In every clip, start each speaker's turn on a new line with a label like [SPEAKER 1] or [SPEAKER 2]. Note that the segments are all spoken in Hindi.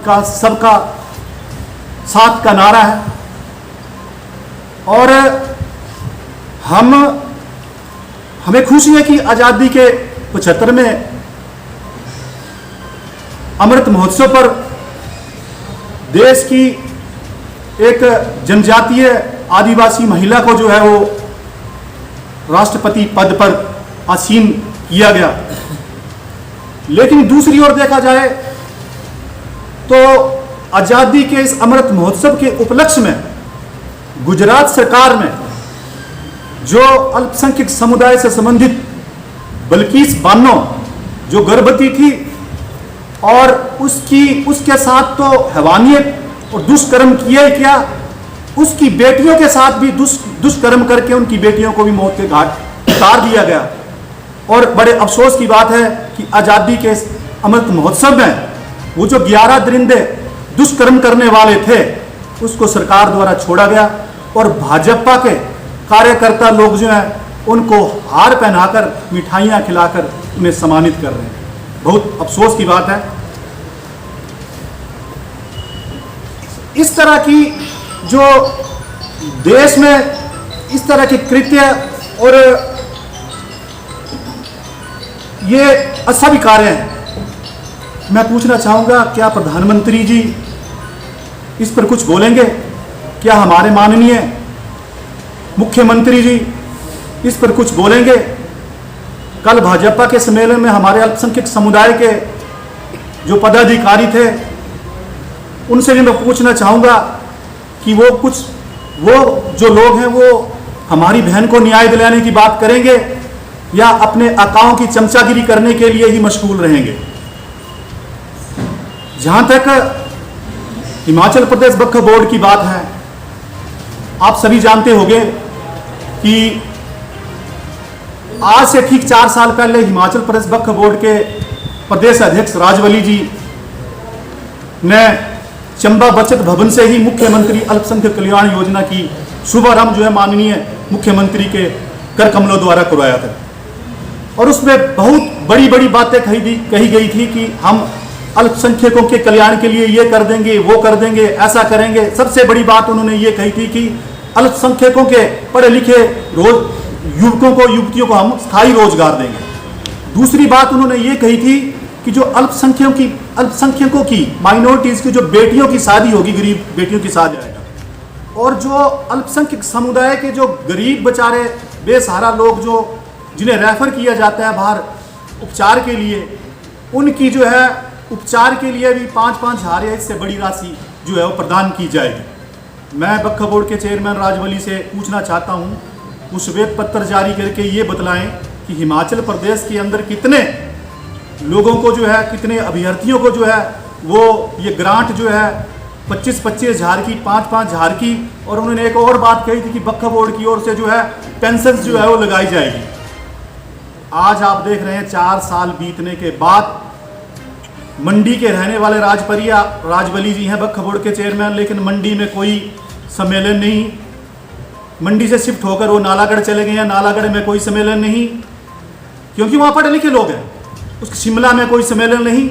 [SPEAKER 1] विकास सबका साथ का नारा है। और हमें खुशी है कि आज़ादी के 75वें अमृत महोत्सव पर देश की एक जनजातीय आदिवासी महिला को जो है वो राष्ट्रपति पद पर आसीन किया गया। लेकिन दूसरी ओर देखा जाए तो आज़ादी के इस अमृत महोत्सव के उपलक्ष्य में गुजरात सरकार ने जो अल्पसंख्यक समुदाय से संबंधित बल्कीस बानो जो गर्भवती थी और उसके साथ तो हैवानियत और दुष्कर्म किया ही क्या, उसकी बेटियों के साथ भी दुष्कर्म करके उनकी बेटियों को भी मौत के घाट उतार दिया गया। और बड़े अफसोस की बात है कि आज़ादी के इस अमृत महोत्सव में वो जो 11 दरिंदे दुष्कर्म करने वाले थे उसको सरकार द्वारा छोड़ा गया और भाजपा के कार्यकर्ता लोग जो हैं उनको हार पहनाकर मिठाइयाँ खिलाकर उन्हें सम्मानित कर रहे हैं। बहुत अफसोस की बात है। इस तरह की जो देश में इस तरह के कृत्य और ये असभ्य कार्य हैं। मैं पूछना चाहूँगा क्या प्रधानमंत्री जी इस पर कुछ बोलेंगे? क्या हमारे माननीय मुख्यमंत्री जी इस पर कुछ बोलेंगे? कल भाजपा के सम्मेलन में हमारे अल्पसंख्यक समुदाय के जो पदाधिकारी थे उनसे भी मैं पूछना चाहूँगा कि वो जो लोग हैं वो हमारी बहन को न्याय दिलाने की बात करेंगे या अपने आकाओं की चमचागिरी करने के लिए ही मशगूल रहेंगे। जहाँ तक हिमाचल प्रदेश वक्फ बोर्ड की बात है, आप सभी जानते होंगे कि आज से ठीक 4 साल पहले हिमाचल प्रदेश वक्फ बोर्ड के प्रदेश अध्यक्ष राजवली जी ने चंबा बचत भवन से ही मुख्यमंत्री अल्पसंख्यक कल्याण योजना की शुभारंभ जो है माननीय मुख्यमंत्री के कर कमलों द्वारा करवाया था। और उसमें बहुत बड़ी बड़ी बातें कही गई थी कि हम अल्पसंख्यकों के कल्याण के लिए ये कर देंगे, वो कर देंगे, ऐसा करेंगे। सबसे बड़ी बात उन्होंने ये कही थी कि अल्पसंख्यकों के पढ़े लिखे युवकों को युवतियों को हम स्थायी रोजगार देंगे। दूसरी बात उन्होंने ये कही थी कि जो अल्पसंख्यकों की माइनॉरिटीज की जो बेटियों की शादी होगी, गरीब बेटियों की शादी आएगा। और जो अल्पसंख्यक समुदाय के जो गरीब बेचारे बेसहारा लोग जो जिन्हें रेफर किया जाता है बाहर उपचार के लिए, उनकी जो है उपचार के लिए भी 5-5 हज़ार या इससे बड़ी राशि जो है वो प्रदान की जाएगी। मैं वक्फ बोर्ड के चेयरमैन राजवली से पूछना चाहता हूँ, वो श्वेत पत्र जारी करके ये बतलाएं कि हिमाचल प्रदेश के अंदर कितने लोगों को जो है, कितने अभ्यर्थियों को जो है वो ये ग्रांट जो है 25-25 हज़ार की, 5-5 हज़ार की। और उन्होंने एक और बात कही थी कि वक्फ बोर्ड की ओर से जो है पेंशन जो है वो लगाई जाएगी। आज आप देख रहे हैं 4 साल बीतने के बाद मंडी के रहने वाले राजवली जी हैं वक्फ बोर्ड के चेयरमैन, लेकिन मंडी में कोई सम्मेलन नहीं। मंडी से शिफ्ट होकर वो नालागढ़ चले गए हैं, नालागढ़ में कोई सम्मेलन नहीं क्योंकि वहाँ पढ़े लिखे लोग हैं। उस शिमला में कोई सम्मेलन नहीं।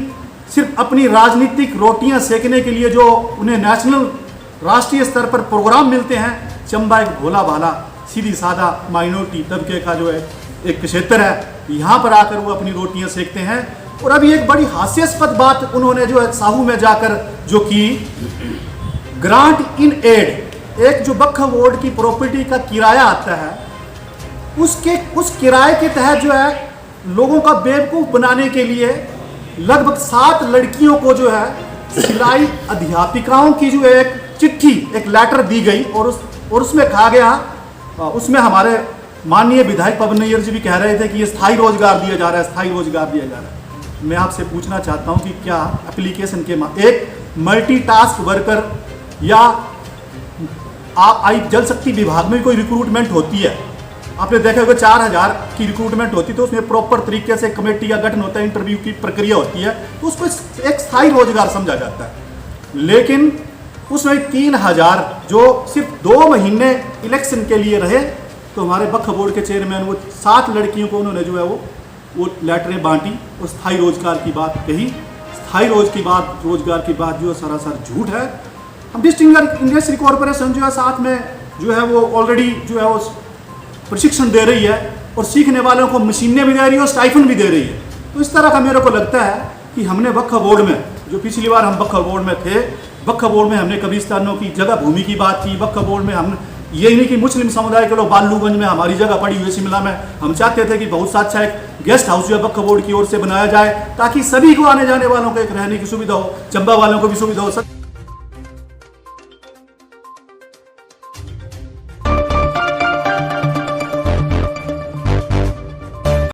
[SPEAKER 1] सिर्फ अपनी राजनीतिक रोटियां सेकने के लिए जो उन्हें नेशनल राष्ट्रीय स्तर पर प्रोग्राम मिलते हैं। चंबा एक भोला भाला सीधी सादा माइनॉरिटी तबके का जो है एक क्षेत्र है, यहाँ पर आकर वो अपनी रोटियां सेकते हैं। और अभी एक बड़ी हास्यास्पद बात उन्होंने जो है साहू में जाकर जो की, ग्रांट इन एड, एक जो वक्फ बोर्ड की प्रॉपर्टी का किराया आता है उस किराए के तहत जो है लोगों का बेवकूफ़ बनाने के लिए लगभग 7 लड़कियों को जो है सिलाई अध्यापिकाओं की जो एक चिट्ठी, एक लेटर दी गई और उसमें कहा गया, उसमें हमारे माननीय विधायक पवन नैयर जी भी कह रहे थे कि ये स्थायी रोजगार दिया जा रहा है, स्थायी रोजगार दिया जा रहा है। मैं आपसे पूछना चाहता हूं कि क्या एप्लीकेशन के एक मल्टीटास्क वर्कर या जल शक्ति विभाग में कोई रिक्रूटमेंट होती है, आपने देखा होगा 4000 की रिक्रूटमेंट होती है तो उसमें प्रॉपर तरीके से कमेटी का गठन होता है, इंटरव्यू की प्रक्रिया होती है, तो उसको एक स्थायी रोजगार समझा जाता है। लेकिन उसमें 3000 जो सिर्फ 2 महीने इलेक्शन के लिए रहे, तो हमारे वक्फ बोर्ड के चेयरमैन वो 7 लड़कियों को उन्होंने जो है वो लेटरें बांटी और स्थायी रोजगार की बात कही। स्थायी रोजगार की बात जो है सरासर झूठ है। हम डिस्ट्रिक्ट इंडस्ट्री कॉरपोरेशन जो है साथ में जो है वो ऑलरेडी जो है वो प्रशिक्षण दे रही है और सीखने वालों को मशीनें भी दे रही है और स्टाइफन भी दे रही है। तो इस तरह का मेरे को लगता है कि हमने वक्फ बोर्ड में, जो पिछली बार हम वक्फ बोर्ड में थे, वक्फ बोर्ड में हमने कब्रिस्तानों की जगह भूमि की बात की। वक्फ बोर्ड में हम ये नहीं कि मुस्लिम समुदाय के लोग बालूगंज में हमारी जगह पड़ी हुई शिमला में, हम चाहते थे कि बहुत सा अच्छा एक गेस्ट हाउस जो है वक्फ बोर्ड की ओर से बनाया जाए ताकि सभी को आने जाने वालों को एक रहने की सुविधा हो, चंबा वालों को भी सुविधा हो।